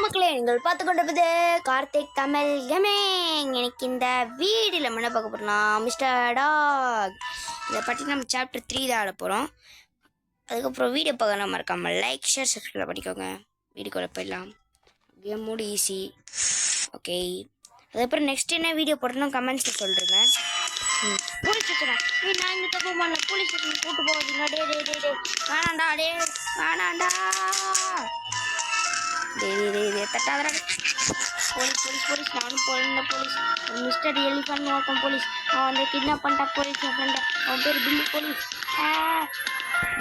மக்களே, நீங்கள் பார்த்து கொண்டிருப்பது கார்த்திக் தமிழ் கேமிங். எனக்கு இந்த வீடியோவில் என்ன பார்க்க போகிறோம், மிஸ்டர் டாக் இதை பற்றி நம்ம சாப்டர் 3 தான் ஆட போகிறோம். அதுக்கப்புறம் வீடியோ பார்க்க மறக்காமல் லைக் ஷேர் சப்ஸ்கிரைப் பண்ணிக்கோங்க. வீடியோக்குள்ள போயிடலாம். கேம் மூடு ஈஸி. ஓகே, அதுக்கப்புறம் நெக்ஸ்ட் என்ன வீடியோ போடணும் கமெண்ட்ஸில் சொல்கிறேங்க. போலீஸ் ஸ்டேஷனா? நான் இங்கே தப்பு பண்ணல. போலீஸ் ஸ்டேஷன் கூட்டு போகுதுங்க. டே வேணாண்டா, வேணாண்டா. தட்டாதரா. போலீஸ் நானும் போலீஸ் போலீஸ் மிஸ்டர் எலிஃபண்ட் ஒருத்தன் போலீஸ். அவன் வந்து கிட்னாப் பண்ணிட்டா போலீஸ். என் ஃப்ரெண்டு, அவன் பேர் பில்லி போலீஸ்.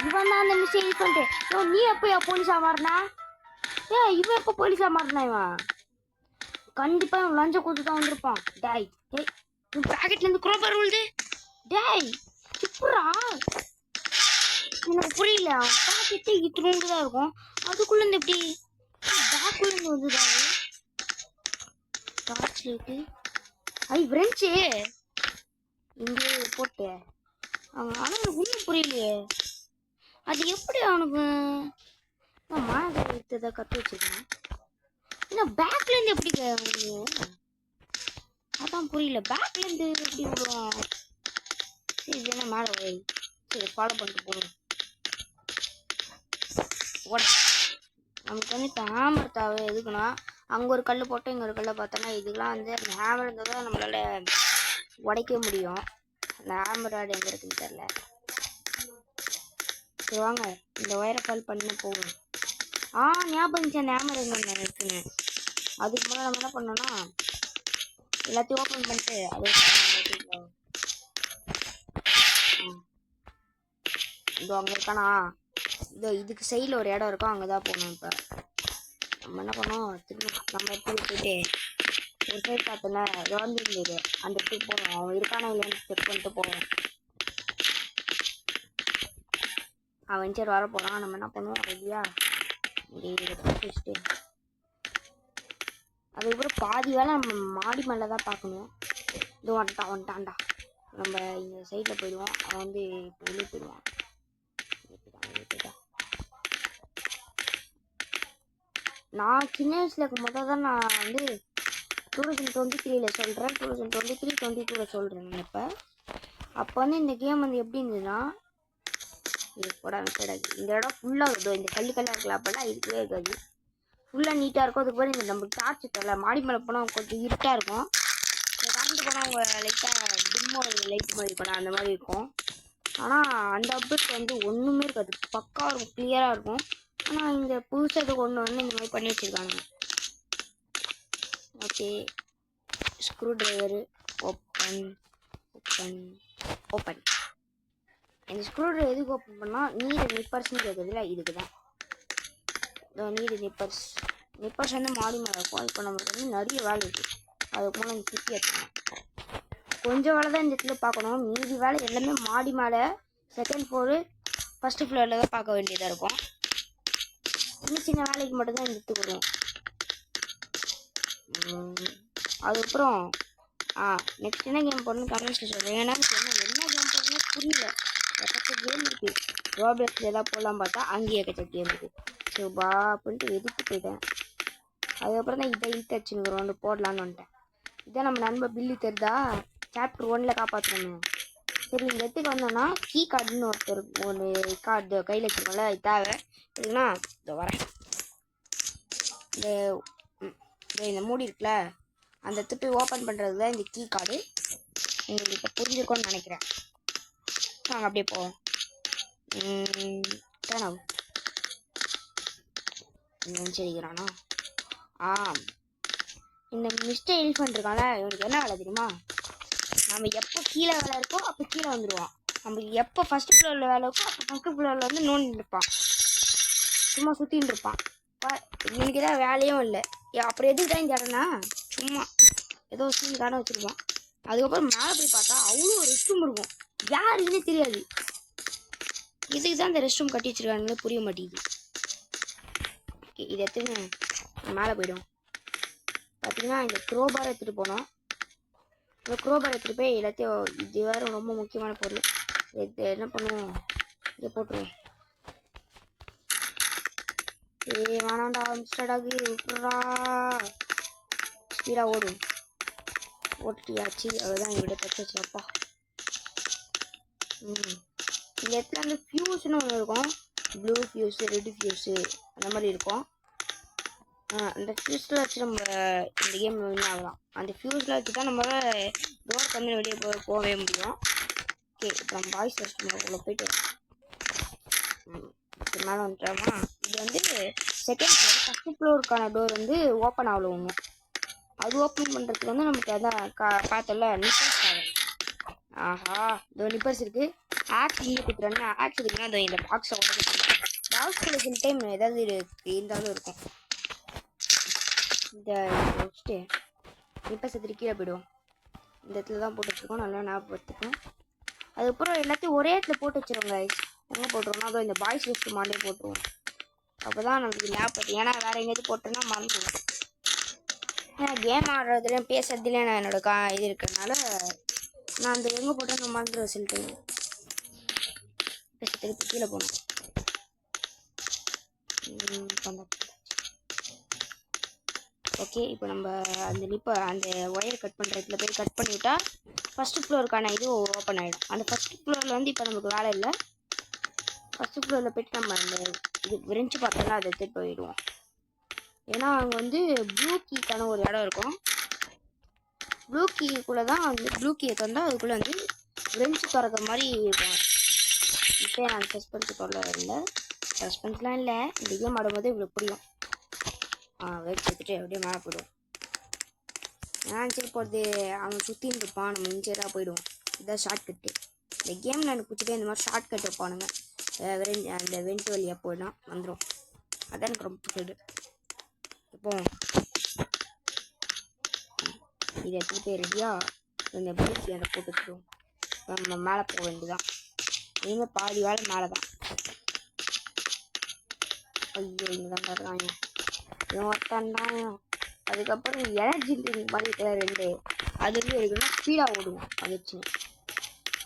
இவன் தான் அந்த மிஸ்டர் எலிஃபண்ட்டு. நீ எப்போ போலீஸா மாறினா? இவன் எப்போ போலீஸா மாறினா? இவன் கண்டிப்பாக இவன் லஞ்சம் கொடுத்து தான் வந்திருப்பான். டேய் இவன் பேக்கெட்லேருந்து குரோபர் விழுது. டேய் இப்படா எனக்கு புரியல. அவன் பேக்கெட்டே இத்தினோண்டு தான் இருக்கும், அதுக்குள்ளேருந்து எப்படி பேக்குள்ளேருந்து வந்துதான் டார்ச் லைட்டு. ஃப்ரெண்ட்ஸு இங்கே போட்டு அவன். ஆனால் எனக்கு ஒன்றும் புரியலையே, அது எப்படி அவனுக்கு மாதை எடுத்ததை கற்று வச்சிருக்கான். ஏன்னா பேக்லேருந்து எப்படி அதான் புரியல. பேக்லேருந்து எப்படி விடுவோம்? சரி இது என்ன மேலே போய் சரி ஃபாலோ பண்ணிட்டு போகணும். நமக்கு வந்து இப்போ ஹேமர் தேவை. எதுக்குன்னா அங்கே ஒரு கல் போட்டு இங்கே ஒரு கல்லை பார்த்தோன்னா இதுக்கெலாம் வந்து அந்த ஹேமர் இருந்தால் தான் நம்மளால் உடைக்க முடியும். அந்த ஹேமர் ராடு எங்கே இருக்குன்னு தெரில. சரி வாங்க இந்த ஒயரை கால் பண்ண போகணும். ஞாபகம் இருந்துச்சு அந்த ஹேமர் எங்கே இருக்குன்னு. அதுக்கு முன்னாடி நம்ம என்ன பண்ணோன்னா எல்லாத்தையும் ஓப்பன் பண்ணிட்டு அது இதோ அங்கே இருக்கானா, இதோ இதுக்கு சைடில் ஒரு இடம் இருக்கும், அங்கே தான் போகணும். இப்போ நம்ம என்ன பண்ணோம், திரும்ப நம்ம இடத்துக்கு போயிட்டு ஒரு சைடு பார்த்தோன்னா ரோந்து இருந்தது, அந்த இடத்துக்கு போகணும். அவன் இருக்கானா இல்லைன்னு செக் பண்ணிட்டு போவோம். அவன் சரி வர போகிறான். நம்ம என்ன பண்ணுவோம், ஐடியா இங்கே வச்சுட்டு அதுக்கப்புறம் பாதி வேலை நம்ம மாடி மேலே தான் பார்க்கணும். இது வந்துட்டான்டா. நம்ம இந்த சைடில் போயிடுவோம். அவன் வந்து இப்போ வெளியே போயிடுவான். நான் சின்ன வயசில் இருக்கும்போது தான் நான் வந்து 2023 சொல்கிறேன், 2023-22 சொல்கிறேன். நான் அப்போ வந்து இந்த கேம் வந்து எப்படி இருந்ததுன்னா, இது கூட இந்த இடம் ஃபுல்லாக இருக்கும். இந்த கல்லாக இருக்கலாம். அப்போல்லாம் இதுக்கே இருக்காது, ஃபுல்லாக நீட்டாக இருக்கும். அதுக்கு போய் இந்த நம்மளுக்கு டார்ச் தெரியல. மாடி மேலே போனால் கொஞ்சம் இருட்டாக இருக்கும். கரண்ட் போனால் அவங்க லைட்டாக டிம்மோ லைட் மாதிரி இருக்கும், அந்த மாதிரி இருக்கும். ஆனால் அந்த அப்டேட் வந்து ஒன்றுமே இருக்காது, பக்காவாக இருக்கும், கிளியராக இருக்கும். ஆனால் இந்த புதுசாக கொண்டு வந்து இந்த மாதிரி பண்ணி வச்சுருக்காங்க. Okay, screw driver open. இந்த ஸ்க்ரூ ட்ரைவர் எதுக்கு ஓப்பன் பண்ணால் நீர் நிப்பர்ஸ்ன்னு கேட்குதுல்ல, இதுக்கு தான். நீர் நிப்பர்ஸ் வந்து மாடி மேலே இருக்கும். இப்போ நம்மளுக்கு வந்து நிறைய வேலை இருக்குது. அதுக்கு மேலே நம்ம சுற்றி எடுத்துக்கணும். கொஞ்சம் வேலை தான் இந்த இடத்துல பார்க்கணும். மீதி வேலை எல்லாமே மாடி மேலே செகண்ட் ஃப்ளோரு ஃபஸ்ட்டு ஃப்ளோரில் தான் பார்க்க வேண்டியதாக இருக்கும். சின்ன வேலைக்கு மட்டும்தான் இந்த இடத்துக்கு வருவோம். அதுக்கப்புறம் நெக்ஸ்ட் என்ன கேம் போடணும்னு கமெண்ட்ஸில் சொல்கிறேன். ஏன்னா என்ன கேம் போடணும்னு புரியல. எக்கச்சக்க கேம் இருக்குது. ரோப்ளக்ஸில் எதாவது போடலாம் பார்த்தா அங்கேயே எக்கச்சக்க கேம் இருக்குது. ஸோ அப்படின்ட்டு எதுக்கு போயிட்டேன். அதுக்கப்புறம் தான் இதை இழுத்தச்சுன்னு ஒன்று போடலான்னு வந்துட்டேன். இதான் நம்ம நண்பர் பில்லி தெரிதா, சாப்டர் 1 காப்பாற்றணும். சரி இந்த இடத்துக்கு வந்தோன்னா கீ கார்டுன்னு ஒருத்தர் ஒன்று கார்டு கையில் வச்சுக்கோங்கள, இது தேவை. இதுனா இதோ வரேன். இந்த மூடி இருக்குல்ல, அந்த இடத்துக்கு போய் ஓப்பன் பண்ணுறது தான் இந்த கீ கார்டு. உங்களுக்கு இப்போ புரிஞ்சிருக்கோன்னு நினைக்கிறேன். நாங்கள் அப்படியே போவோம். சரிக்கிறானா? இந்த மிஸ்டர் எலிஃபண்ட் இருக்கான்ல, இவனுக்கு என்ன வேலை தெரியுமா? நம்ம எப்போ கீழே வேலை இருக்கோ அப்போ கீழே வந்துடுவான். நம்மளுக்கு எப்போ ஃபஸ்ட்டு ஃப்ளோரில் வேலை இருக்கோ அப்போ ஃபஸ்ட்டு ஃப்ளோரில் வந்து நோண்டிட்டு இருப்பான், சும்மா சுற்றின்னு இருப்பான். இவனுக்கு ஏதாவது வேலையும் இல்லை. அப்புறம் எதுக்கு தான் இந்த இடம்னா சும்மா ஏதோ சீனுக்கான வச்சுருப்பான். அதுக்கப்புறம் மேலே போய் பார்த்தா அவ்வளோ ரெஸ்ட் ரூம் இருக்கும், யாருக்குன்னே தெரியாது. இதுக்கு தான் இந்த ரெஸ்ட் ரூம் கட்டி வச்சுருக்கானுங்களே புரிய மாட்டேங்குது. ஓகே, இதை எடுத்துன்னு மேலே போய்டும். பார்த்தீங்கன்னா இந்த க்ரோபாரை எடுத்துகிட்டு போனோம். இந்த க்ரோபாரை எடுத்துகிட்டு போய் எல்லாத்தையும், இது வேறு ரொம்ப முக்கியமான பொருள், இது என்ன பண்ணுவோம், இதை போட்டுருவோம். வேணாண்டா மிஸ்டர் டாகி விட்றா. ஸ்பீடாக ஓடும். ஓட்டியாச்சு. அதுதான் எங்கிட்ட தச்சு அப்பா. இந்த இடத்துல வந்து ஃபியூஸ்னு ஒன்று இருக்கும். ப்ளூ ஃபியூஸு, ரெட் ஃபியூஸு அந்த மாதிரி இருக்கும். அந்த ஃபியூஸில் வச்சு நம்ம இந்த கேம் வின் ஆகலாம். அந்த ஃபியூஸில் வச்சு தான் நம்ம டோர் பண்ணி வெளியே போகவே முடியும். ஓகே, இப்போ நம்ம பாய்ஸ் ஃபஸ்ட் உள்ள போயிட்டு மேலே வந்துட்டோமா. இது வந்து செகண்ட் ஃப்ளோர். ஃபஸ்ட்டு ஃப்ளோருக்கான டோர் வந்து ஓப்பன் ஆகல ஒன்று. அது ஓப்பன் பண்ணுறதுக்கு வந்து நமக்கு அதான் பார்த்தல நிப்பர்ஸ் ஆகும். ஆஹா, இதோ நிப்பர்ஸ் இருக்குது. ஆக்ஸ் இங்கே கொடுத்துறேன்னா ஆக்ஸ் இருக்குன்னா அதோ இந்த பாக்ஸை உடச்சு பாக்ஸில் சில டைம் ஏதாவது இருந்தாலும் இருக்கும். இந்த வச்சுட்டு நிப்பர்ஸை கீழே போயிடுவோம். இந்த இடத்துல தான் போட்டு வச்சுருக்கோம். நல்லா ஞாபகத்துக்கும். அதுக்கப்புறம் எல்லாத்தையும் ஒரே இடத்துல போட்டு வச்சுருவோங்க. எங்கே போட்டுருவோம்னா அதோ இந்த பாய்ஸ் லிஸ்ட்டு மாண்டே போட்டுருவோம். அப்போ தான் நமக்கு ஞாபகம். ஏன்னா வேறு எங்கேயாவது போட்டோன்னா மறந்துடுவோம். ஏன்னா கேம் ஆடுறதுலையும் பேசுறதுலேயும் நான் என்னோட இது இருக்கிறதுனால நான் அந்த எங்கே போட்டேன் நான் மறந்துடுவேன். சில டைம் பேசுறதுக்கு கீழே போகணும். ஓகே, இப்போ நம்ம அந்த ஒயர் கட் பண்ணுறதுல போய் கட் பண்ணிவிட்டா ஃபஸ்ட்டு ஃப்ளோருக்கான இது ஓப்பன் ஆகிடும். அந்த ஃபஸ்ட்டு ஃப்ளோரில் வந்து இப்போ நமக்கு வேலை இல்லை. ஃபஸ்ட்டு ஃப்ளோரில் போய்ட்டு நம்ம அந்த இது விரிஞ்சு பார்த்தோம்னா அதை எடுத்துகிட்டு போயிடுவோம். ஏன்னா அங்கே வந்து ப்ளூ கீக்கான ஒரு இடம் இருக்கும். ப்ளூ கீக்குள்ளே தான் வந்து ப்ளூ கீயை தந்தால் அதுக்குள்ளே வந்து விரிஞ்சு திறக்கிற மாதிரி இருக்கும். இப்போ நான் சஸ்பென்ஸ் சொல்ல இல்லை. சஸ்பென்ஸ்லாம் இல்லை. இந்த கேம் ஆடும்போது இவ்வளோ புரியும். வெயிட் எடுத்துகிட்டு அப்படியே மேலே போயிடுவோம். நான் சரி போகிறது அவன் சுற்றின்னு இருப்பான். நம்ம இன்ச்சராக போயிடுவோம். இதுதான் ஷார்ட் கட்டு. இந்த கேமில் எனக்கு பிடிச்சிட்டே இந்த மாதிரி ஷார்ட் கட் வைப்பானுங்க. அந்த வெண்ட் வழியாக போயிடலாம் வந்துடும். அதான் எனக்கு ரொம்ப பிடிச்சது. இப்போ இதை எடுத்துகிட்டு ரெடியாக இந்த பைக் அதை போட்டு வச்சுருவோம். நம்ம மேலே போக வேண்டியதான். இனிமேல் பாதி வேலை மேலே தான். ஐயோ, இங்கே தான் தர்றாங்க. ஒருத்தாண்டாயும். அதுக்கப்புறம் எனர்ஜி ட்ரிங்க் மாதிரி இருக்கிற ரெண்டு அது வந்து இருக்குன்னா ஸ்பீடாக ஓடுவோம். அது வச்சு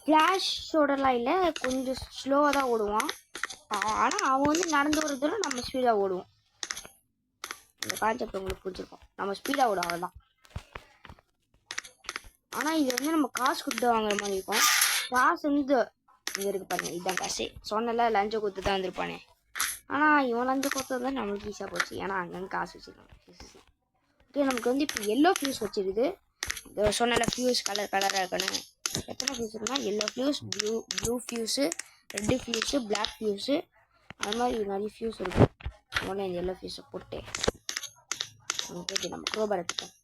ஃப்ளாஷோடலாம் இல்லை, கொஞ்சம் ஸ்லோவாக தான் ஓடுவான். ஆனால் அவன் வந்து நடந்து வரதுல நம்ம ஸ்பீடாக ஓடுவோம். இந்த கான்செப்ட் உங்களுக்கு பிடிச்சிருக்கோம். நம்ம ஸ்பீடாக ஓடும் அவ்வளோதான். ஆனால் இது வந்து நம்ம காசு கொடுத்து வாங்குற மாதிரி இருக்கும். காசு வந்து இங்கே இருக்கு பாருங்க. இதுதான் காசு. சொன்னல லஞ்சம் கொடுத்து தான் வந்திருப்பானே. ஆனால் இவன் லஞ்சம் கொடுத்தது தான் நம்மளுக்கு ஈஸியாக போச்சு. ஏன்னா அங்கங்கே காசு வச்சுருக்காங்க. ஓகே, நமக்கு வந்து இப்போ எல்லோ ஃபியூஸ் வச்சுருக்குது. சொன்னல ஃபியூஸ் கலராக இருக்கணும். எத்தனை ஃபியூஸ் இருக்குன்னா yellow fuse, blue fuse, red fuse, black fuse, அது மாதிரி நிறைய ஃபியூஸ் இருக்குது. முதல்ல இந்த எல்லோ ஃபியூஸை போட்டு அங்கே போய்ட்டு நம்ம க்ரோபார் எடுத்துப்போம்.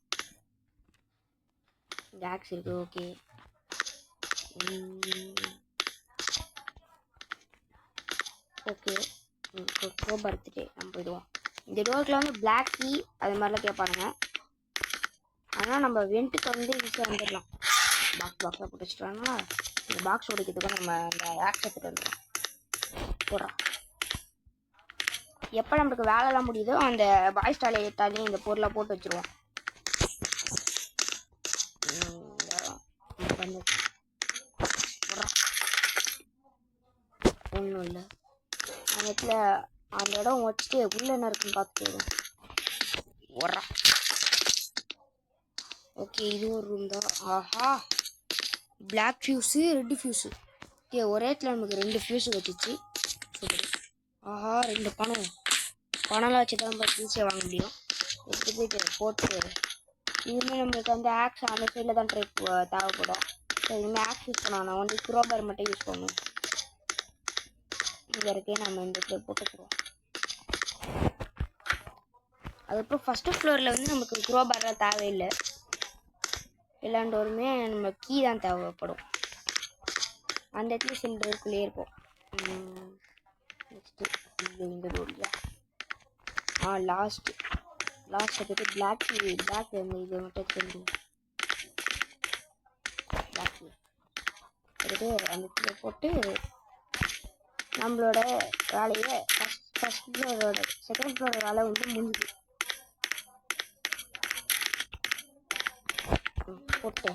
இந்த ஆக்ஸ் இருக்குது. ஓகே, ஓகே, க்ரோபார் எடுத்துகிட்டு நம்ம போயிடுவோம். இந்த டோருக்கில் வந்து பிளாக் கீ அது மாதிரிலாம் கேட்பானுங்க. ஆனால் நம்ம வெண்ட்டுக்கு வந்து ஈஸியாக வந்துடலாம். பாக்ஸாக போட்டு வச்சுட்டோம்னா இந்த பாக்ஸ் உடைக்கிறதுக்கு நம்ம அந்த ஆக்ஸ் எடுத்துகிட்டு வந்துடும். போடுறோம். எப்போ நம்மளுக்கு வேலைலாம் முடியுதோ அந்த பாய்ஸ் டாய்லெட்டாலையும் இந்த பொருளை போட்டு வச்சுருவோம். ஒன்றும் இல்லை. அந்த இடத்துல அந்த இடம் வச்சுட்டு உள்ள என்ன இருக்குன்னு பார்த்து போயிடும். ஓடுறா. ஓகே, இது ஒரு ரூம் தான். ஆஹா, black fuse, red fuse. Okay, ஒரே இடத்துல நமக்கு 2 ஃபியூஸு வச்சுச்சு. சூப்பர். ஆஹா, 2 பணம்லாம் வச்சு தான் நம்ம ஈஸியாக வாங்க முடியும். எடுத்து போயிட்டு போட்டு இனிமேல் நம்மளுக்கு வந்து ஆக்ஸ் அந்த சைடில் தான் தேவைப்படும். ஸோ இனிமேல் ஆக்ஸ் யூஸ் பண்ணலாம். நான் வந்து க்ரோபார் மட்டும் யூஸ் பண்ணுவோம். இது வரைக்கும் நம்ம இந்த இடத்துல போட்டுக்குவோம். அதுக்கப்புறம் ஃபஸ்ட்டு ஃப்ளோரில் வந்து நமக்கு க்ரோபார்லாம் தேவையில்லை. எல்லா டோருமே நம்ம கீ தான் தேவைப்படும். அந்த இடத்துல சிலிண்டருக்குள்ளேயே இருக்கும். நெக்ஸ்ட்டு இந்த டோரியா லாஸ்ட்டு போய்ட்டு பிளாக் வந்து இதை மட்டும் எடுத்து பிளாக் எடுத்து அந்த இடத்துல போட்டு நம்மளோட வேலையை ஃபஸ்ட் ஃப்ளோரோட செகண்ட் ஃப்ளோரோட வேலை வந்து முடிஞ்சு போட்டு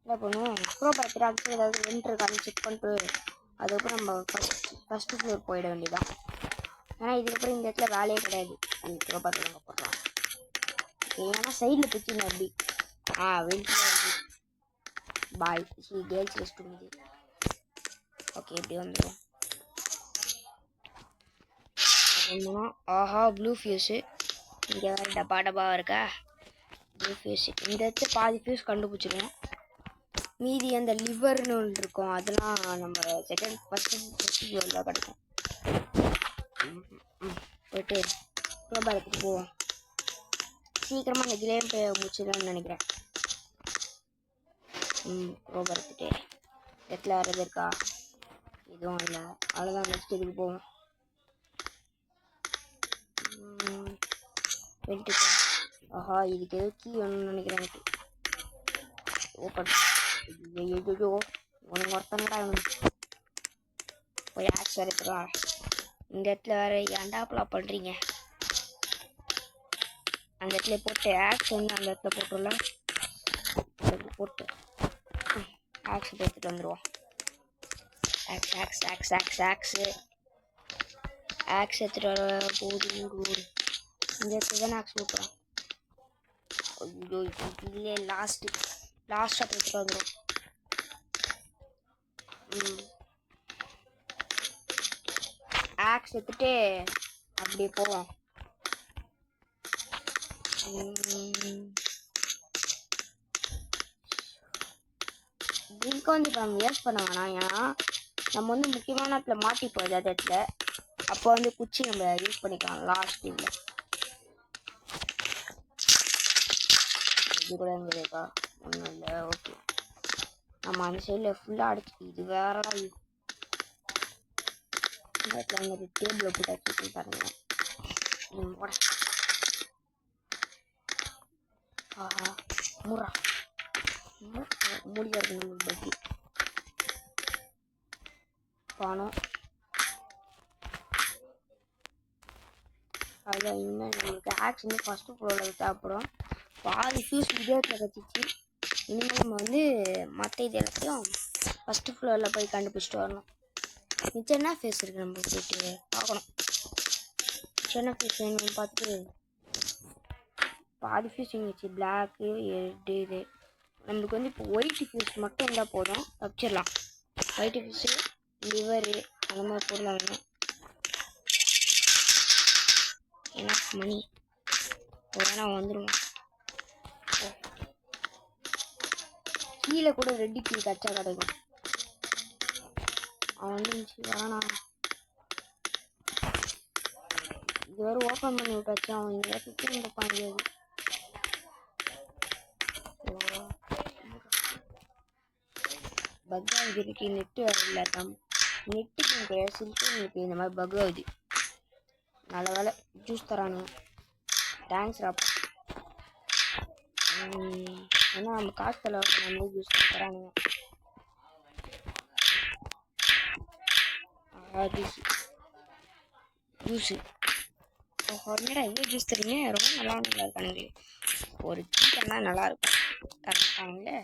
என்ன பண்ணுவோம். க்ரோபார் திராட்சை ஏதாவது வென்ட்ருக்கான்னு செக் பண்ணிட்டு அதுக்கப்புறம் நம்ம ஃபஸ்ட்டு ஃப்ளோர் போயிட வேண்டியதான். ஆனால் இதுக்கப்புறம் இந்த இடத்துல வேலையே கிடையாது. ரோபோட் வாங்க போடுறோம். ஏன்னா சைடில் பிடிச்சிங்க அப்படி வெளியில் பாய் கேர்ள்ஸ் ரெஸ்ட் ரூம் இது. ஓகே இப்படி வந்துடும். ஆஹா ப்ளூ ஃபியூஸு. இங்கே வேறு டப்பா டப்பாவாக இருக்கா ப்ளூ ஃபியூஸு. இந்த இடத்துல பாதி ஃபியூஸ் கண்டுபிடிச்சிருவோம். மீதி அந்த லிவர்னு ஒன்று இருக்கும், அதெல்லாம் நம்ம ஃபஸ்ட்டு ஃப்ளோரில் கிடைக்கும். போயிட்டு ரோபா எடுத்துகிட்டு போவோம். சீக்கிரமாக இந்த கேம் போய் முடிச்சிடலாம்னு நினைக்கிறேன். ரோபா எடுத்துகிட்டு இடத்துல வர்றது இருக்கா? எதுவும் இல்லை. அவ்வளோதான், நெக்ஸ்ட் இதுக்கு போவோம். வெயிட்டு. ஆஹா இதுக்கு ஏதோ கீ வேணும்னு நினைக்கிறேன் எனக்கு. ஓப்பன். ஐயோ உனக்கு ஒருத்தனடா போய் ஆக்ஸ் வரைக்கிறா. இந்த இடத்துல வேறு ஏன்டா அப்பலாம் பண்ணுறீங்க? அந்த இடத்துல போட்டு ஆக்ஸ் வந்து அந்த இடத்துல போட்டுடல போட்டு ஆக்ஸ் எடுத்துகிட்டு வந்துடுவோம். Axe axe axe axe axe axe எடுத்துகிட்டு வர போது இந்த இடத்துல தானே ஆக்ஸ் போட்டுறோம். ஐயோ இல்லையே லாஸ்ட்டாக எடுத்துகிட்டு வந்துடும். ஆக்ஸ் எடுத்துகிட்டு அப்படியே போவோம். ட்ரிங்க் வந்து இப்போ நம்ம யூஸ் பண்ண வேணாம். ஏன்னா நம்ம வந்து முக்கியமான இடத்துல மாட்டி போகுது அந்த இடத்துல. அப்போ வந்து குச்சி நம்ம யூஸ் பண்ணிக்கலாம் லாஸ்ட் இதில். இது கூட இருந்ததுக்கா ஒன்றும் இல்லை. ஓகே நம்ம அந்த சைடில் ஃபுல்லாக அடிச்சு இது வேறடா. இந்த இடத்துல அந்த டேபிளை போட்டு அடிச்சு பாருங்க. ஆஹா முறா முடியாது நம்மளுக்கு பக்கி பணம். அதில் இன்னும் நம்மளுக்கு ஆக்ஸ் வந்து ஃபஸ்ட்டு ஃப்ளோரில் தேவைப்படும். பாதி ஃபியூஸ் விஜயத்தில் கட்டிச்சு. இனிமேல் நம்ம வந்து மற்ற இது எல்லாத்தையும் ஃபஸ்ட்டு ஃப்ளோரில் போய் கண்டுபிடிச்சிட்டு வரணும். மிச்சம் என்ன ஃபேஸ் இருக்குது நம்ம போயிட்டு பார்க்கணும். சின்ன ஃபேஸ் வேணும்னு பார்த்துட்டு பாதி ஃபியூஸ் இருந்துச்சு. பிளாக்கு ரெட்டு இது. நம்மளுக்கு வந்து இப்போ ஒயிட் ஃபியூஸ் மட்டும் இருந்தால் போதும், தப்பிச்சிடலாம். ஒயிட் ஃபியூஸு லிவரு அந்த மாதிரி பொருளாக வேணும். ஏன்னா மணி வேணா வந்துடுவோம். கீழே கூட ரெட்டி கீ கச்சா கிடைக்கும். அவன் வந்துச்சு வேணா. இது வேறு ஓப்பன் பண்ணி விட்டாச்சு. அவன் இங்கே சுற்றி இருப்பாங்க. பக் ஆகுது. நெட்டு வரல. நெட்டுக்கு எனக்கு சொல்லிட்டு எனக்கு இந்த மாதிரி பக் ஆகுது. நல்ல வேலை ஜூஸ் தரானுங்க. தேங்க்ஸ் ராப்பா. ஏன்னா நம்ம காசு செலவு பண்ணாமல் ஜூஸ் தரானுங்க. ஜூஸு என்னடா எங்கே ஜூஸ் தரீங்க? ரொம்ப நல்லா இருக்கானுங்களே. ஒரு டீ தந்தால் நல்லாயிருக்கும். தரமாட்டாங்களே.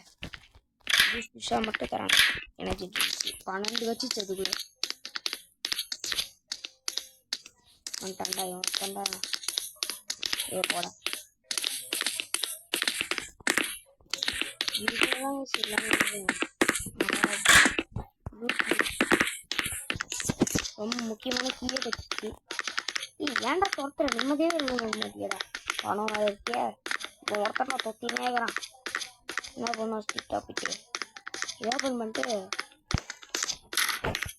ஜூஸ் ஜூஸாக மட்டும் தராங்க. எனர்ஜி ஜூஸ் 12 வச்சு அது கூட தண்டா ஏ போட இதெல்லாம் ரொம்ப முக்கியமான கீழே வச்சு ஏன்டா தொடுத்துற நிம்மதியே நிம்மதியடா. பணம் இருக்கே இப்போ ஒருத்தர் நான் தொத்தினே இருக்கிறான். என்ன பண்ணுவோம்? ஸ்ட்ரிக்டாக போய்ட்டு ஓப்பன் பண்ணிட்டு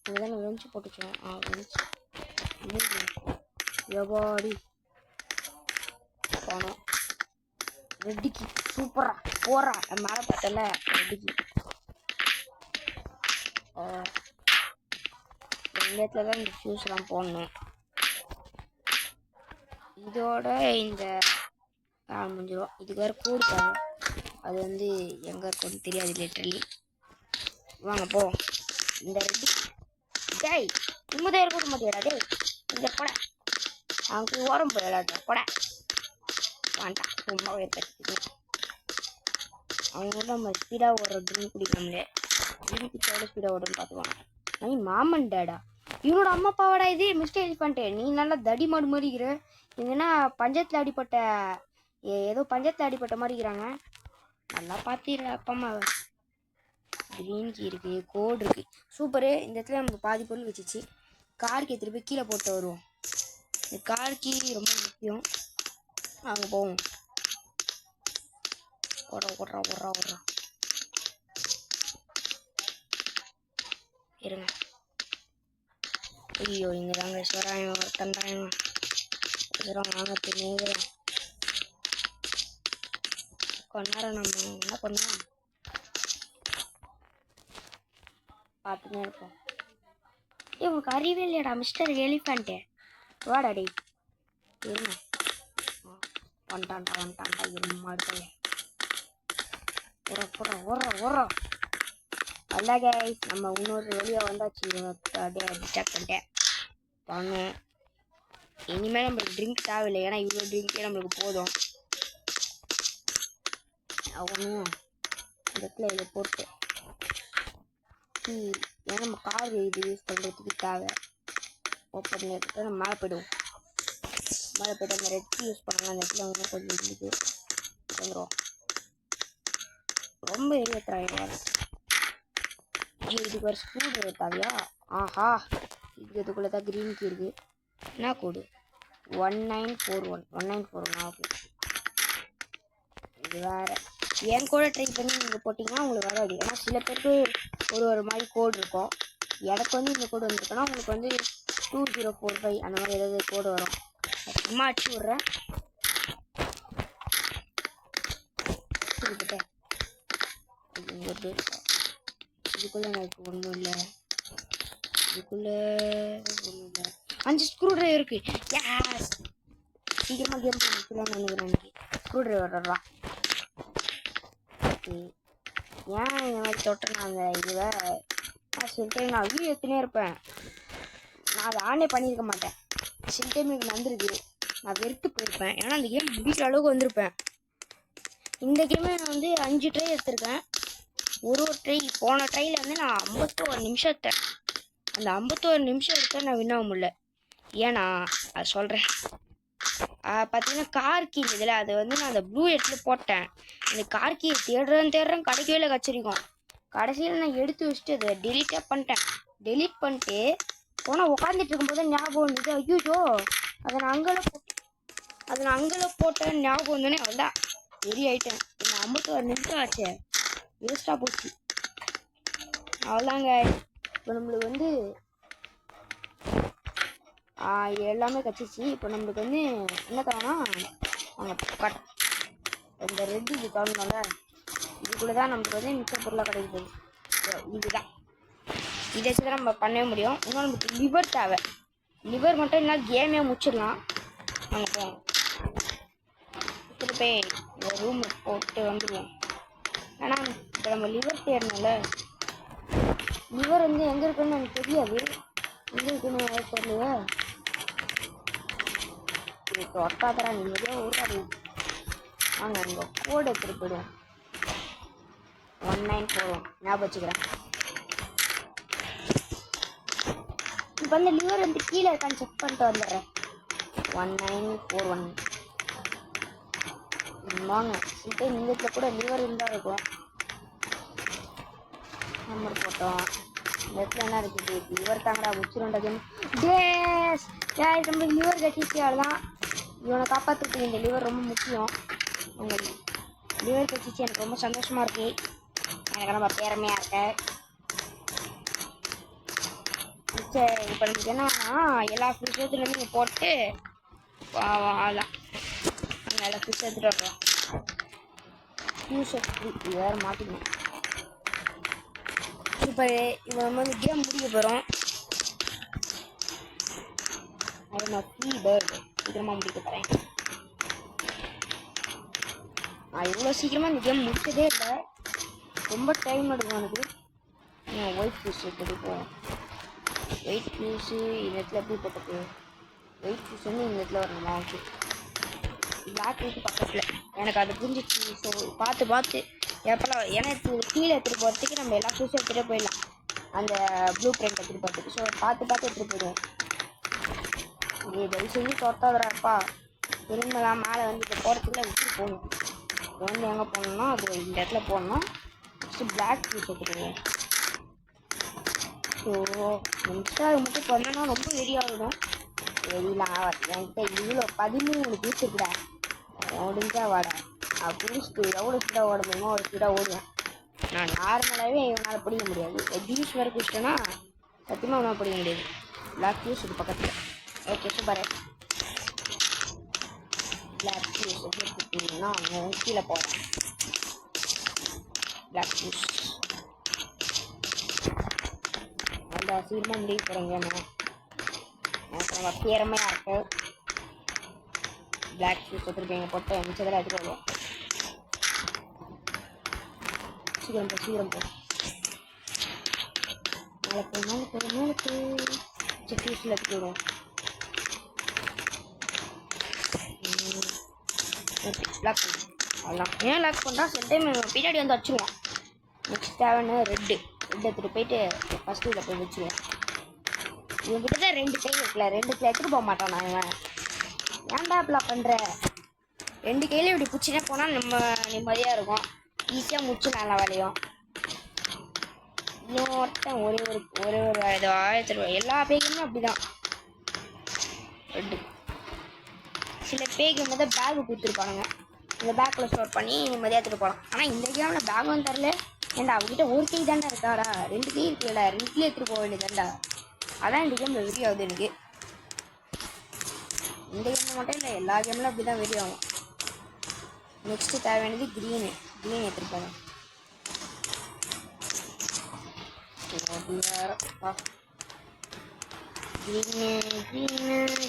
இதுதான் வெஞ்சு போட்டுச்சோம். வெஞ்சு எவாடி பணம் ரெட்டிக்கு சூப்பரா போடுறா. மேலே பார்த்தல ரெட்டிக்கு இந்த இடத்துல தான் இந்த ஃபியூஸ்லாம் போடணும். இதோட இந்த முடிஞ்சிடும். இதுக்கு வேறு கோடு தேவை. அது வந்து எங்கே இருக்குன்னு தெரியாது லிட்டரலி. வாங்க போ. இந்த ரெட்டி டேய் நிம்மதியாக இருக்க மாட்டியாடா டேய். இங்கே போட அவனுக்கு ஓரம் போயிடாத போட வேண்டாம். ரொம்ப ஏற்படுத்தி அவங்க நம்ம ஸ்பீடாக ஓடுற ட்ரிங்க் குடிக்காமலே ட்ரிங்க் குடிச்சோட ஸ்பீடாக ஓடுன்னு பார்த்துவாங்க. மாமன் டேடா இவனோட அம்மா அப்பாவாடா இது மிஸ்டர் எலிஃபண்ட். நீ நல்லா தடி மாடு மாதிரிக்கிற. இங்கன்னா பஞ்சத்தில் அடிப்பட்ட ஏதோ பஞ்சத்தில் அடிப்பட்ட மாதிரிக்கிறாங்க. நல்லா பார்த்துடுற அப்பா அம்மாவை. கிரீன் கீ இருக்குது, கோடு இருக்குது. சூப்பரு. இந்த இடத்துல நமக்கு பாதி பொருள் வச்சிச்சு. கார்க்கு எடுத்துகிட்டு போய் கீழே போட்டு வருவோம். இந்த கார் கீ ரொம்ப முக்கியம். அங்கே போவோம். ஓடுறா இருங்க. ஐயோ இங்கே தாங்க சிவராயம் ஒருத்தன்றாயங்க. வாங்க தின்னுகிறேன். கொஞ்ச நேரம் நம்ம என்ன பண்ணோம் பார்த்துன்னே இருப்போம். உங்களுக்கு அறிவே இல்லையாடா மிஸ்டர் எலிஃபண்ட்டு. வாடாடி இருங்க. வந்துட்டான்டா இருமாடு. ஓடுறா அல்ல கைஸ், நம்ம இன்னொரு வெளியே வந்தாச்சு. அப்படியே டிஸ்டாக்ட் பண்ணிட்டேன். வாங்க இனிமேல் நம்மளுக்கு ட்ரிங்க் தேவையில்லை. ஏன்னா இவ்வளோ ட்ரிங்க்கே நம்மளுக்கு போதும். ஒன்றும் இந்த இடத்துல இதை போட்டு ஏன்னா நம்ம கார் இது யூஸ் பண்ணுறதுக்கு தேவை. ஓப்பன் பண்ணி எடுத்துட்டு நம்ம மேலே போய்ட்டு அந்த ரெட் யூஸ் பண்ணலாம். அந்த இடத்துல இன்னும் கொஞ்சம் இருந்துது வந்துடும். ரொம்ப எரியத்துறாங்க. இதுக்கு ஒரு ஸ்க்ரூ ட்ரைவர் தேவையா? ஆஹா, இதுக்குள்ளே தான் க்ரீன் கீ இருக்குது. என்ன கோடு? 1941. ஓகே, இது வேறு. என் கூட ட்ரை பண்ணி நீங்கள் போட்டிங்கன்னா உங்களுக்கு வராது. ஏன்னா சில பேருக்கு ஒரு மாதிரி கோடு இருக்கும். எனக்கு வந்து இந்த கோடு வந்துருக்குன்னா உங்களுக்கு வந்து 2045 அந்த மாதிரி ஏதாவது கோடு வரும். சும்மா அடிச்சு விட்றேன். இதுக்குள்ளே எனக்கு ஒன்றும் இல்லை. 5 ஸ்க்ரூ ட்ரைவர் இருக்குது. சீக்கிரமாக கேம் பண்ணிக்கலாம்னு நினைக்கிறேன். எனக்கு ஸ்க்ரூ ட்ரைவர் ஓகே. ஏன் இந்த மாதிரி தொட்டேன் அந்த இதுவை சில டைம் நான் வீடியோ எடுத்துனே இருப்பேன். நான் அதை ஆனே பண்ணியிருக்க மாட்டேன். சில டைம் எனக்கு வந்துருக்கு. நான் வெறுத்து போயிருப்பேன். ஏன்னா அந்த கேம் முடிக்கிற அளவுக்கு வந்திருப்பேன். இந்த கேமே நான் வந்து 5 ட்ரை எடுத்திருக்கேன். ஒரு ட்ரை போன ட்ரையில் வந்து நான் 51 நிமிஷம் எடுத்தேன். அந்த 51 நிமிஷம் எடுத்தால் நான் வின் ஆக முடியல. ஏன்னா அது சொல்கிறேன். பார்த்தீங்கன்னா கார் கீ இதில் அது வந்து நான் அந்த ப்ளூ இடத்துல போட்டேன். அந்த கார் கீயை தேடுறேன் கிடைக்கவே இல்லை. கச்சிருக்கோம். கடைசியில் நான் எடுத்து வச்சுட்டு அதை டெலீட்டே பண்ணிட்டேன். டெலீட் பண்ணிட்டு போனால் உட்காந்துட்டு இருக்கும்போது ஞாபகம் வந்தது. ஐயோ அதை நான் அங்கே போட்டேன். ஞாபகம் வந்தோடனே அவ்வளோதான் வெறி ஆகிட்டேன். நான் 51 நிமிஷம் ஆச்சு, வேஸ்ட்டாக போச்சு. அவ்வளோதாங்க. இப்போ நம்மளுக்கு வந்து இது எல்லாமே கச்சிச்சு. இப்போ நம்மளுக்கு வந்து என்ன தரோன்னா கட் இந்த ரெட்டு இது தரணும்ல. இதுக்குள்ளே தான் நம்மளுக்கு வந்து மிச்ச பொருளாக கிடைக்குது. இதுதான் இதை வச்சு தான் நம்ம பண்ணவே முடியும். இன்னும் நமக்கு லிவர் தேவை. லிவர் மட்டும் இல்லை கேமே முடிச்சிடலாம். நாங்கள் போவோம். திருப்பி இந்த ரூம் போட்டு வந்துடுவோம். ஏன்னா இப்போ நம்ம லிவர் தேடணும்ல. லிவர் வந்து எங்கே இருக்குன்னு எனக்கு தெரியாது. எங்கே இருக்குன்னு எனக்கு தெரியல. இப்போ ஒட்டாதரா நிம்மதியாக ஊராது. வாங்க அங்கே கோடு எடுத்துகிட்டு போயிடுவோம். 1941 ஞாபகம் வச்சுக்கிறேன். இப்போ வந்து லிவர் வந்து கீழே இருக்கான்னு செக் பண்ணிட்டு வந்துடுறேன். 1941 வாங்க. இப்போ இந்த இடத்துல கூட லிவர் இருந்தால் இருக்கும். நம்பர் போட்டோம். இந்த இடத்துல என்ன இருக்குது? லிவர் தாங்கடா முடிச்சிருண்டது. டேஸ் நம்மளுக்கு லிவர் கட்டிச்சு. அவ்வளோதான். இவனை காப்பாற்றுறதுக்கு இந்த லிவர் ரொம்ப முக்கியம். உங்களுக்கு லிவர் கட்டிச்சு. எனக்கு ரொம்ப சந்தோஷமாக இருக்குது. எனக்கு ரொம்ப பெருமையாக இருக்கு. சரி, இப்போ நமக்கு என்னன்னா எல்லா ஃபிஷ் எடுத்துகிட்டு நீங்கள் போட்டு அதான் நாங்கள் எல்லா ஃபிஷ் எடுத்துகிட்டு வரலாம். ஃபியூஸ் எடுத்து வேறு மாட்டிக்கணும். இப்போ நம்ம வந்து கேம் முடிக்க போகிறோம். அது நான் ஃப்ரீ பேர்டு சீக்கிரமாக முடிக்க போகிறேன். நான் இவ்வளோ சீக்கிரமாக இந்த கேம் முடிச்சதே இல்லை. ரொம்ப டைம் எடுக்கும் எனக்கு. ஒயிட் ஃபிஷ் எடுத்துகிட்டு ஒயிட் ஃபிஷ்ஷு இந்த இடத்துல எப்படி போட்டது? ஒயிட் ஃபிஷ் வந்து இந்த இடத்துல வரணுமா? ஓகே. பிளாக் ஃபிஷ் பக்கத்தில் எனக்கு அது புரிஞ்சிச்சு. ஸோ பார்த்து எப்போல்லாம் ஏன்னா கீழே எடுத்துகிட்டு போகிறதுக்கு நம்ம எல்லா ஃபிஷ்ஷும் எடுத்துகிட்டே போயிடலாம். அந்த ப்ளூ பிரிண்ட் எடுத்துகிட்டு போகிறதுக்கு. ஸோ பார்த்து எடுத்துகிட்டு போயிடுவோம். இது தயவு செஞ்சு தொட்டாதுறாப்பா. திரும்பலாம் மேலே வந்து இப்போ போகிறதுக்குள்ள விட்டு போகணும். இப்போ வந்து எங்கே போகணுன்னா அது இந்த இடத்துல போடணும். ஃபஸ்ட்டு பிளாக் பீஸ் எடுத்துக்கிடுவோம். ஸோ நெக்ஸ்ட்டாக அது மட்டும் பண்ணோன்னா ரொம்ப வெறியாகிடும். வெளியெலாம் என்கிட்ட இவ்வளோ 13 பீஸ் இருக்குடா, முடிஞ்சா வாடா அப்படின்னு எவ்வளோ ஸ்பீடாக ஓட முடியுமோ அவ்வளோ ஸ்பீடாக ஓடுவேன். நான் நார்மலாகவே இவனால் பிடிக்க முடியாது. ஜூஸ் வேறு குடிச்சிட்டேன்னா சத்தியமாக அவனால் பிடிக்க முடியாது. பிளாக் ஜூஸ் இது பக்கத்தில். Okay super. பிளாக் ஜூஸ் எப்படி எடுத்துக்கிட்டீங்கன்னா அவங்க கீழே போகிறேன். பிளாக் ஜூஸ் நல்லா சீக்கிரமாக முடிய போகிறேங்க. எனக்கு ரொம்ப பேரமையாக இருக்கு. பிளாக் ஜூஸ் எடுத்துருக்கீங்க போட்டு மிச்சத்தில் எடுத்துகிட்டு வருவோம். சீக்கிரம் போ நாளைக்கு ஜூஸில் எடுத்துகிட்டு வருவோம். லாக் பண்ணு. அதெல்லாம் ஏன் லாக் பண்ணுறா? சில டைம் பின்னாடி வந்து வச்சுருவோம். நெக்ஸ்ட் தேவைன்னு ரெட்டு எடுத்துகிட்டு போயிட்டு ஃபஸ்ட்டு இதில் போய் வச்சுருவேன். இவன்கிட்ட தான் 2 கை இருக்குல்ல, 2 கை எடுத்துகிட்டு போக மாட்டான். நான் இவன் ஏன்டா அப்படிலாம் பண்ணுற? 2 கையில இப்படி பிடிச்சினே போனால் நம்ம நிம்மதியாக இருக்கும். ஈஸியாக முடிச்சு நல்லா வேலையும். இன்னொருத்தன் ஒரே ஒரு இது 1000 ரூபாய். எல்லா பேக்குமே அப்படி தான். ரெட்டு சில பேக்கு வந்து பேக்கு கொடுத்துருப்பானுங்க. இந்த பேக்கில் ஸ்டோர் பண்ணி நிம்மதியாக எடுத்துகிட்டு போகலாம். ஆனால் இந்த கேமில் பேக்கும் தரல. ஏன்டா அவங்ககிட்ட ஒரு கை தாண்டா இருக்காடா, 2 கை இருக்குல்லடா, 2 கை எடுத்துகிட்டு போக வேண்டியதாண்டா. அதான் இந்த கேமில் வெறி ஆகுது எனக்கு. இந்த கேமில் மட்டும் இல்லை, எல்லா கேமிலும் அப்படி தான் வெறி ஆகும். நெக்ஸ்ட்டு தேவையானது க்ரீன் எடுத்துகிட்டு போகணும்.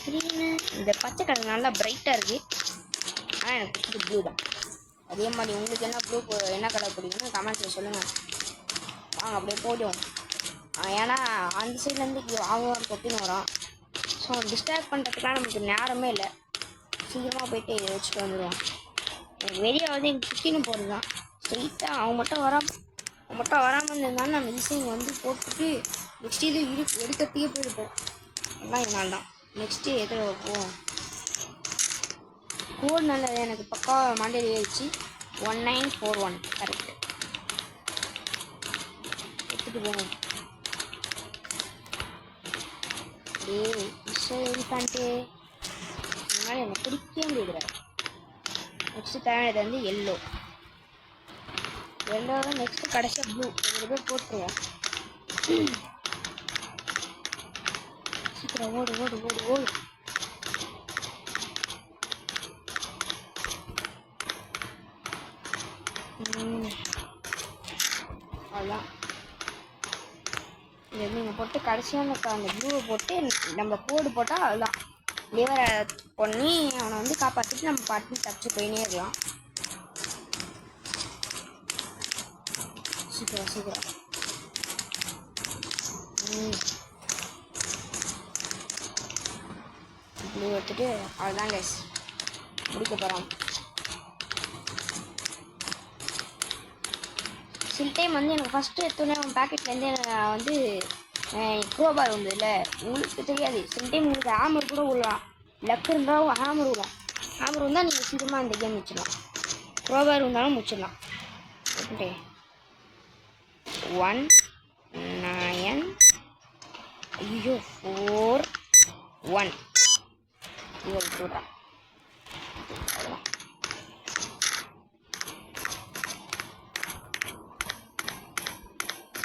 க்ரீனு இந்த பச்சை கலர் நல்லா பிரைட்டாக இருக்குது. ஆனால் எனக்கு பிடிச்சது ப்ளூ தான். அதே மாதிரி உங்களுக்கு என்ன ப்ளூ என்ன கலர் பிடிக்குன்னு கமெண்ட்ஸில் சொல்லுங்கள். வாங்க அப்படியே போய்டும். ஏன்னா அந்த சைட்லேருந்து அவங்க கொட்டின்னு வரோம். ஸோ டிஸ்ட்ராக்ட் பண்ணுறதுக்குலாம் நமக்கு நேரமே இல்லை. சீக்கிரமாக போயிட்டு வச்சுட்டு வந்துடுவோம். எனக்கு வெளியாவது எங்கள் சுற்றின்னு போகிறது தான். ஸ்ட்ரெயிட்டாக அவங்க மட்டும் வராமல் இருந்ததுனால நம்ம ஈஸியாக வந்து போட்டுட்டு நெக்ஸ்ட் இது எடுக்கிறதுக்கே போயிருப்போம். எல்லாம் இதனால தான். நெக்ஸ்ட்டு எதில் போவோம். கோட் நல்லது எனக்கு பக்கா மாண்டேரி ஆயிடுச்சு. 1941 கரெக்ட். எடுத்துகிட்டு போவோம். பண்ணிட்டு இதனால எனக்கு பிடிக்கவே முடியாது. நெக்ஸ்ட்டு தேவையானது வந்து எல்லோ நெக்ஸ்ட்டு கடைசியாக ப்ளூ. 2 பேர் போட்டுருவோம். சீக்கிரம் ஓடு. அதான் இது நீங்கள் போட்டு கடைசியாக அந்த ப்ளூவை போட்டு நம்ம கோடு போட்டால் அதுதான் லிவரை பண்ணி அவனை வந்து காப்பாற்றிட்டு நம்ம பாட்டு தப்பிச்சு போயினே இருக்கலாம். சீக்கிரம் ப்ளூ எடுத்துட்டு அதுதான் கைஸ் முடிக்க போகிறோம். சில டைம் வந்து எனக்கு ஃபஸ்ட்டு எடுத்தோடனே அவன் பேக்கெட்லேருந்து வந்து க்ரோபார் வந்து இல்லை உங்களுக்கு தெரியாது. சில டைம் உங்களுக்கு ஹேமர் கூட விடலாம். லக் இருந்தால் ஹேமர் விடலாம். ஹேமர் இருந்தால் நீங்கள் சீக்கிரமாக இந்த கேம் முடிச்சிடலாம். க்ரோபார் இருந்தாலும் முடிச்சிடலாம். ஓகே 1 9 ஐயோ 4 1 இது சொல்கிறேன்.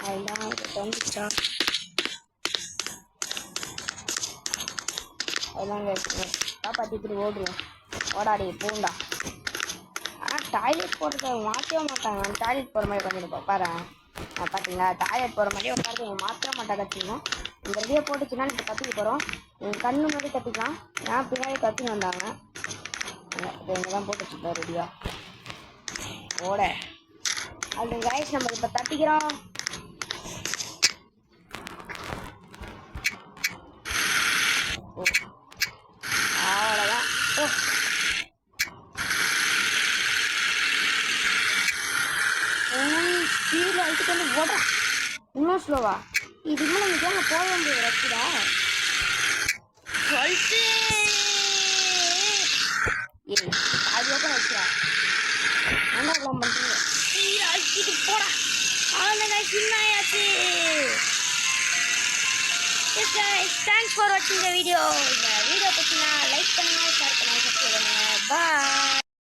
அதெல்லாம் வந்துச்சா அதெல்லாம் காப்பாற்றிட்டு ஓடுவோம். ஓடாடி போண்டா. ஆனால் டாய்லெட் போடுறத மாற்றவே மாட்டாங்க. நான் டாய்லெட் போகிற மாதிரி உட்காந்துருப்போம் பாரு. பார்த்தீங்களா டாய்லெட் போகிற மாதிரி உட்காந்து மாற்ற மாட்டா கற்றுக்கணும். இந்த ரெடியாக போட்டுச்சுன்னா இப்போ கற்றுக்க போகிறோம். எங்கள் கண்ணு மாதிரி கற்றுக்கலாம். ஏன் பின்னாடி கற்றுன்னு வந்தாங்க. இப்போ இங்கே தான் போட்டு வச்சுருக்கோம் ரெடியாக ஓட. அது கைஸ் நம்ம இப்போ தட்டிக்கிறோம். அவ்வளோதான். ஸ்பீடில் அழுத்துட்டு வந்து ஓடுறேன். இன்னும் ஸ்லோவா இதுக்கு நமக்கு ஏங்க போக வேண்டியது ரக்குதா சொல்லிட்டு ஏய் பாதுகாப்பாக வச்சுரா என்ன பண்ணுறீங்க அழிச்சிட்டு போடா அவ்வளோதாங்க சின்னாயாச்சு தேங்க்ஸ் ஃபார் வாட்சிங் த வீடியோ இந்த வீடியோ பற்றினா லைக் பண்ணுங்கள் ஷேர் பண்ணுங்கள்